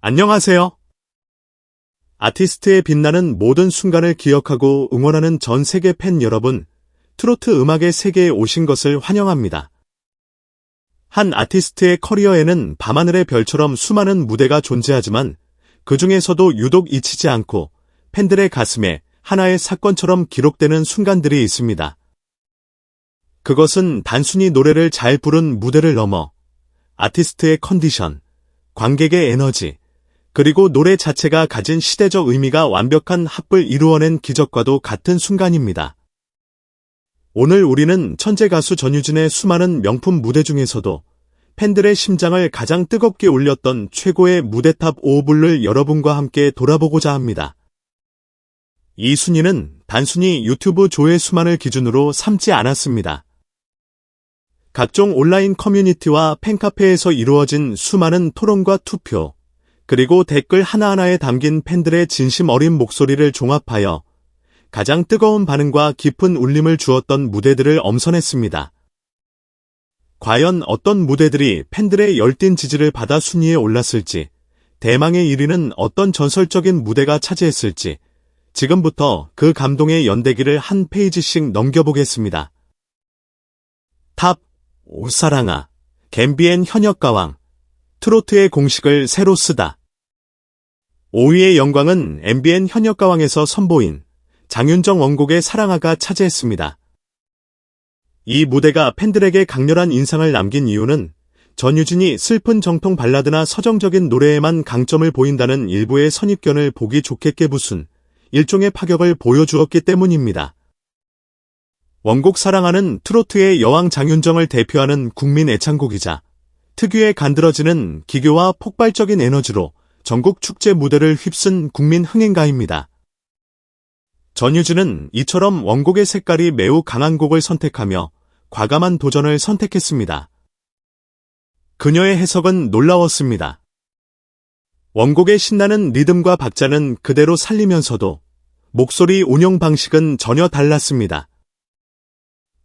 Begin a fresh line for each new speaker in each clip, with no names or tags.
안녕하세요. 아티스트의 빛나는 모든 순간을 기억하고 응원하는 전 세계 팬 여러분, 트로트 음악의 세계에 오신 것을 환영합니다. 한 아티스트의 커리어에는 밤하늘의 별처럼 수많은 무대가 존재하지만 그 중에서도 유독 잊히지 않고 팬들의 가슴에 하나의 사건처럼 기록되는 순간들이 있습니다. 그것은 단순히 노래를 잘 부른 무대를 넘어 아티스트의 컨디션, 관객의 에너지, 그리고 노래 자체가 가진 시대적 의미가 완벽한 합을 이루어낸 기적과도 같은 순간입니다. 오늘 우리는 천재 가수 전유진의 수많은 명품 무대 중에서도 팬들의 심장을 가장 뜨겁게 울렸던 최고의 무대탑 5부를 여러분과 함께 돌아보고자 합니다. 이 순위는 단순히 유튜브 조회수만을 기준으로 삼지 않았습니다. 각종 온라인 커뮤니티와 팬카페에서 이루어진 수많은 토론과 투표, 그리고 댓글 하나하나에 담긴 팬들의 진심 어린 목소리를 종합하여 가장 뜨거운 반응과 깊은 울림을 주었던 무대들을 엄선했습니다. 과연 어떤 무대들이 팬들의 열띤 지지를 받아 순위에 올랐을지, 대망의 1위는 어떤 전설적인 무대가 차지했을지, 지금부터 그 감동의 연대기를 한 페이지씩 넘겨보겠습니다. 탑 5 사랑아, 갬비엔 현역가왕, 트로트의 공식을 새로 쓰다. 5위의 영광은 엠비엔 현역가왕에서 선보인 장윤정 원곡의 사랑아가 차지했습니다. 이 무대가 팬들에게 강렬한 인상을 남긴 이유는 전유진이 슬픈 정통 발라드나 서정적인 노래에만 강점을 보인다는 일부의 선입견을 보기 좋게 깨부순 일종의 파격을 보여주었기 때문입니다. 원곡 사랑아는 트로트의 여왕 장윤정을 대표하는 국민 애창곡이자 특유의 간드러지는 기교와 폭발적인 에너지로 전국 축제 무대를 휩쓴 국민 흥행가입니다. 전유진은 이처럼 원곡의 색깔이 매우 강한 곡을 선택하며 과감한 도전을 선택했습니다. 그녀의 해석은 놀라웠습니다. 원곡의 신나는 리듬과 박자는 그대로 살리면서도 목소리 운용 방식은 전혀 달랐습니다.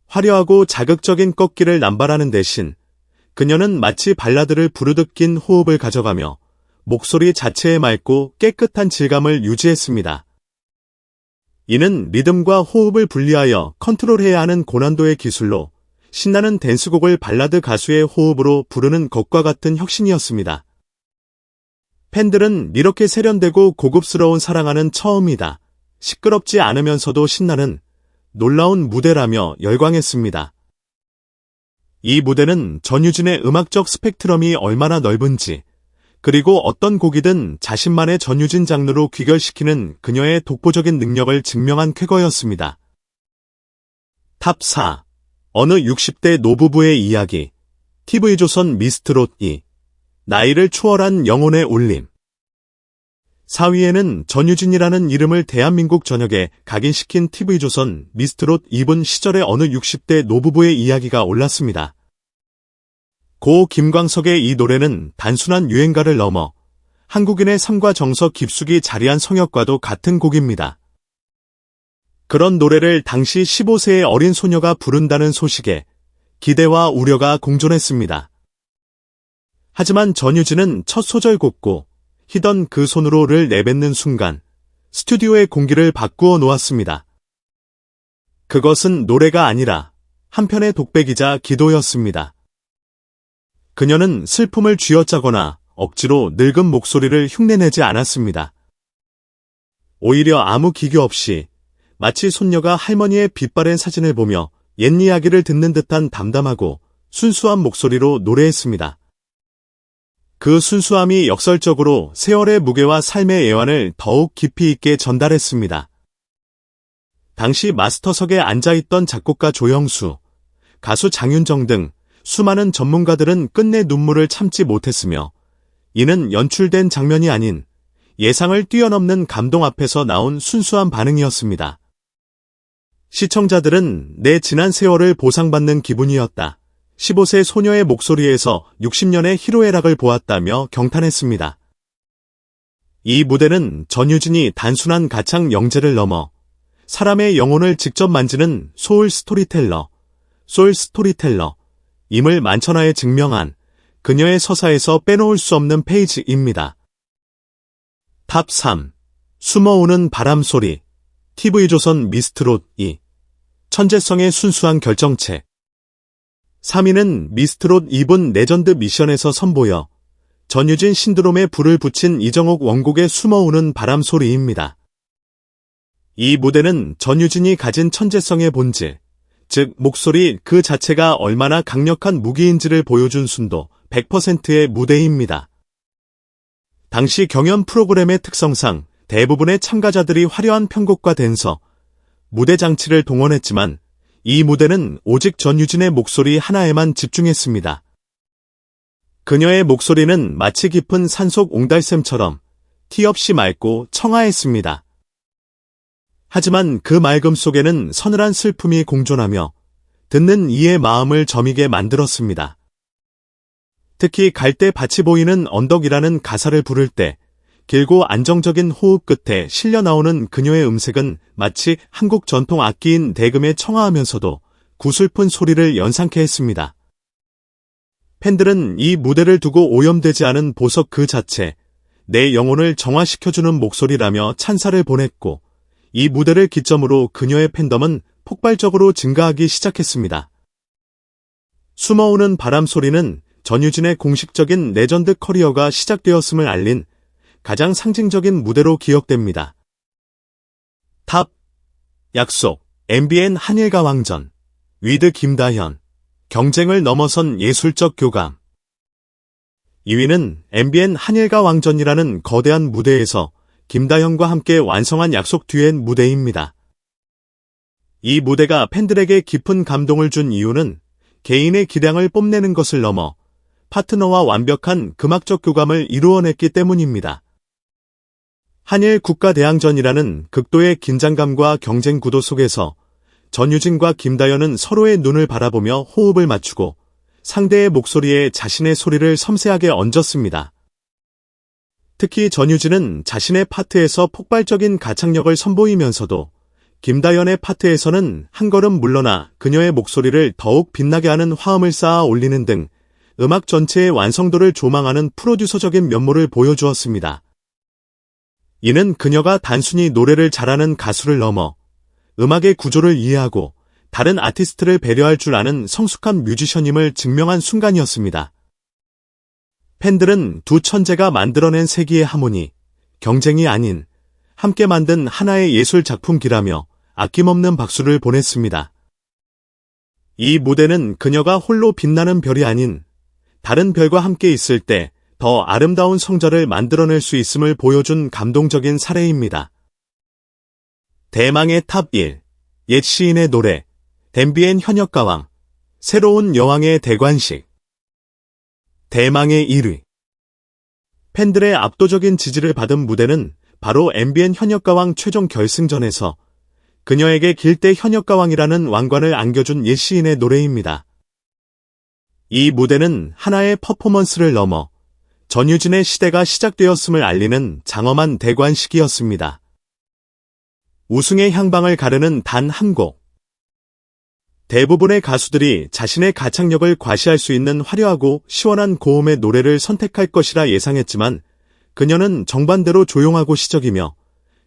화려하고 자극적인 꺾기를 남발하는 대신 그녀는 마치 발라드를 부르듯 긴 호흡을 가져가며 목소리 자체의 맑고 깨끗한 질감을 유지했습니다. 이는 리듬과 호흡을 분리하여 컨트롤해야 하는 고난도의 기술로 신나는 댄스곡을 발라드 가수의 호흡으로 부르는 것과 같은 혁신이었습니다. 팬들은 이렇게 세련되고 고급스러운 사랑아는 처음이다, 시끄럽지 않으면서도 신나는 놀라운 무대라며 열광했습니다. 이 무대는 전유진의 음악적 스펙트럼이 얼마나 넓은지, 그리고 어떤 곡이든 자신만의 전유진 장르로 귀결시키는 그녀의 독보적인 능력을 증명한 쾌거였습니다. 탑 4. 어느 60대 노부부의 이야기. TV조선 미스트롯 2. 나이를 초월한 영혼의 울림. 4위에는 전유진이라는 이름을 대한민국 전역에 각인시킨 TV조선 미스트롯 2분 시절의 어느 60대 노부부의 이야기가 올랐습니다. 고 김광석의 이 노래는 단순한 유행가를 넘어 한국인의 삶과 정서 깊숙이 자리한 성역과도 같은 곡입니다. 그런 노래를 당시 15세의 어린 소녀가 부른다는 소식에 기대와 우려가 공존했습니다. 하지만 전유진은 첫 소절 곱고 희던 그 손으로를 내뱉는 순간 스튜디오의 공기를 바꾸어 놓았습니다. 그것은 노래가 아니라 한편의 독백이자 기도였습니다. 그녀는 슬픔을 쥐어짜거나 억지로 늙은 목소리를 흉내내지 않았습니다. 오히려 아무 기교 없이 마치 손녀가 할머니의 빛바랜 사진을 보며 옛 이야기를 듣는 듯한 담담하고 순수한 목소리로 노래했습니다. 그 순수함이 역설적으로 세월의 무게와 삶의 애환을 더욱 깊이 있게 전달했습니다. 당시 마스터석에 앉아있던 작곡가 조영수, 가수 장윤정 등 수많은 전문가들은 끝내 눈물을 참지 못했으며 이는 연출된 장면이 아닌 예상을 뛰어넘는 감동 앞에서 나온 순수한 반응이었습니다. 시청자들은 내 지난 세월을 보상받는 기분이었다. 15세 소녀의 목소리에서 60년의 희로애락을 보았다며 경탄했습니다. 이 무대는 전유진이 단순한 가창 영재를 넘어 사람의 영혼을 직접 만지는 소울 스토리텔러, 임을 만천하에 증명한 그녀의 서사에서 빼놓을 수 없는 페이지입니다. 탑 3. 숨어오는 바람소리. TV조선 미스트롯 2. 천재성의 순수한 결정체. 3위는 미스트롯 2분 레전드 미션에서 선보여 전유진 신드롬에 불을 붙인 이정옥 원곡의 숨어오는 바람소리입니다. 이 무대는 전유진이 가진 천재성의 본질, 즉 목소리 그 자체가 얼마나 강력한 무기인지를 보여준 순도 100%의 무대입니다. 당시 경연 프로그램의 특성상 대부분의 참가자들이 화려한 편곡과 댄서, 무대 장치를 동원했지만 이 무대는 오직 전유진의 목소리 하나에만 집중했습니다. 그녀의 목소리는 마치 깊은 산속 옹달샘처럼 티 없이 맑고 청아했습니다. 하지만 그 맑음 속에는 서늘한 슬픔이 공존하며 듣는 이의 마음을 저미게 만들었습니다. 특히 갈대밭이 보이는 언덕이라는 가사를 부를 때 길고 안정적인 호흡 끝에 실려 나오는 그녀의 음색은 마치 한국 전통 악기인 대금에 청아하면서도 구슬픈 소리를 연상케 했습니다. 팬들은 이 무대를 두고 오염되지 않은 보석 그 자체, 내 영혼을 정화시켜주는 목소리라며 찬사를 보냈고 이 무대를 기점으로 그녀의 팬덤은 폭발적으로 증가하기 시작했습니다. 숨어오는 바람소리는 전유진의 공식적인 레전드 커리어가 시작되었음을 알린 가장 상징적인 무대로 기억됩니다. 탑. 약속, MBN 한일가 왕전, 위드 김다현, 경쟁을 넘어선 예술적 교감. 2위는 MBN 한일가 왕전이라는 거대한 무대에서 김다현과 함께 완성한 약속 듀엣 무대입니다. 이 무대가 팬들에게 깊은 감동을 준 이유는 개인의 기량을 뽐내는 것을 넘어 파트너와 완벽한 음악적 교감을 이루어냈기 때문입니다. 한일 국가대항전이라는 극도의 긴장감과 경쟁 구도 속에서 전유진과 김다현은 서로의 눈을 바라보며 호흡을 맞추고 상대의 목소리에 자신의 소리를 섬세하게 얹었습니다. 특히 전유진은 자신의 파트에서 폭발적인 가창력을 선보이면서도 김다현의 파트에서는 한 걸음 물러나 그녀의 목소리를 더욱 빛나게 하는 화음을 쌓아 올리는 등 음악 전체의 완성도를 조망하는 프로듀서적인 면모를 보여주었습니다. 이는 그녀가 단순히 노래를 잘하는 가수를 넘어 음악의 구조를 이해하고 다른 아티스트를 배려할 줄 아는 성숙한 뮤지션임을 증명한 순간이었습니다. 팬들은 두 천재가 만들어낸 세기의 하모니, 경쟁이 아닌 함께 만든 하나의 예술 작품기라며 아낌없는 박수를 보냈습니다. 이 무대는 그녀가 홀로 빛나는 별이 아닌 다른 별과 함께 있을 때 더 아름다운 성자를 만들어낼 수 있음을 보여준 감동적인 사례입니다. 대망의 탑 1. 옛 시인의 노래, MBN 현역가왕, 새로운 여왕의 대관식. 대망의 1위. 팬들의 압도적인 지지를 받은 무대는 바로 MBN 현역가왕 최종 결승전에서 그녀에게 길대 현역가왕이라는 왕관을 안겨준 옛 시인의 노래입니다. 이 무대는 하나의 퍼포먼스를 넘어 전유진의 시대가 시작되었음을 알리는 장엄한 대관식이었습니다. 우승의 향방을 가르는 단 한 곡. 대부분의 가수들이 자신의 가창력을 과시할 수 있는 화려하고 시원한 고음의 노래를 선택할 것이라 예상했지만 그녀는 정반대로 조용하고 시적이며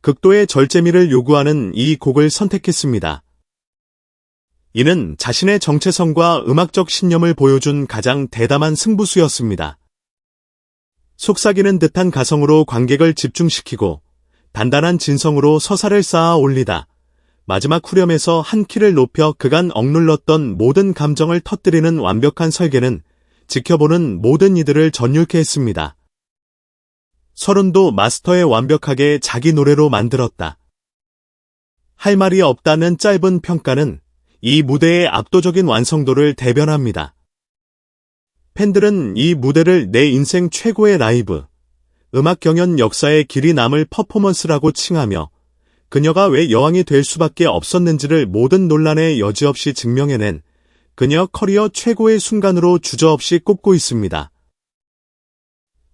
극도의 절제미를 요구하는 이 곡을 선택했습니다. 이는 자신의 정체성과 음악적 신념을 보여준 가장 대담한 승부수였습니다. 속삭이는 듯한 가성으로 관객을 집중시키고 단단한 진성으로 서사를 쌓아 올리다 마지막 후렴에서 한 키를 높여 그간 억눌렀던 모든 감정을 터뜨리는 완벽한 설계는 지켜보는 모든 이들을 전율케 했습니다. 서른도 마스터에 완벽하게 자기 노래로 만들었다. 할 말이 없다는 짧은 평가는 이 무대의 압도적인 완성도를 대변합니다. 팬들은 이 무대를 내 인생 최고의 라이브, 음악 경연 역사의 길이 남을 퍼포먼스라고 칭하며 그녀가 왜 여왕이 될 수밖에 없었는지를 모든 논란에 여지없이 증명해낸 그녀 커리어 최고의 순간으로 주저없이 꼽고 있습니다.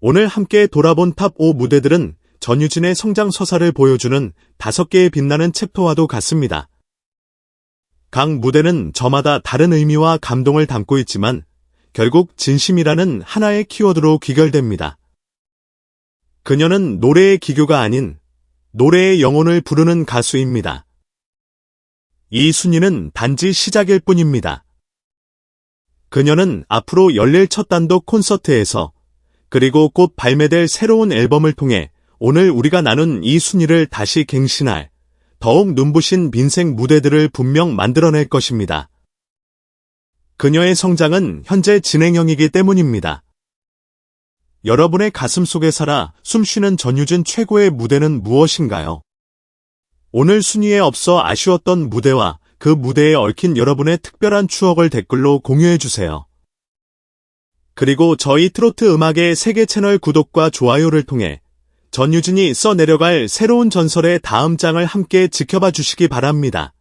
오늘 함께 돌아본 탑 5 무대들은 전유진의 성장 서사를 보여주는 5개의 빛나는 챕터와도 같습니다. 각 무대는 저마다 다른 의미와 감동을 담고 있지만 결국 진심이라는 하나의 키워드로 귀결됩니다. 그녀는 노래의 기교가 아닌 노래의 영혼을 부르는 가수입니다. 이 순위는 단지 시작일 뿐입니다. 그녀는 앞으로 열릴 첫 단독 콘서트에서 그리고 곧 발매될 새로운 앨범을 통해 오늘 우리가 나눈 이 순위를 다시 갱신할 더욱 눈부신 민생 무대들을 분명 만들어낼 것입니다. 그녀의 성장은 현재 진행형이기 때문입니다. 여러분의 가슴 속에 살아 숨쉬는 전유진 최고의 무대는 무엇인가요? 오늘 순위에 없어 아쉬웠던 무대와 그 무대에 얽힌 여러분의 특별한 추억을 댓글로 공유해주세요. 그리고 저희 트로트 음악의 세계 채널 구독과 좋아요를 통해 전유진이 써내려갈 새로운 전설의 다음 장을 함께 지켜봐 주시기 바랍니다.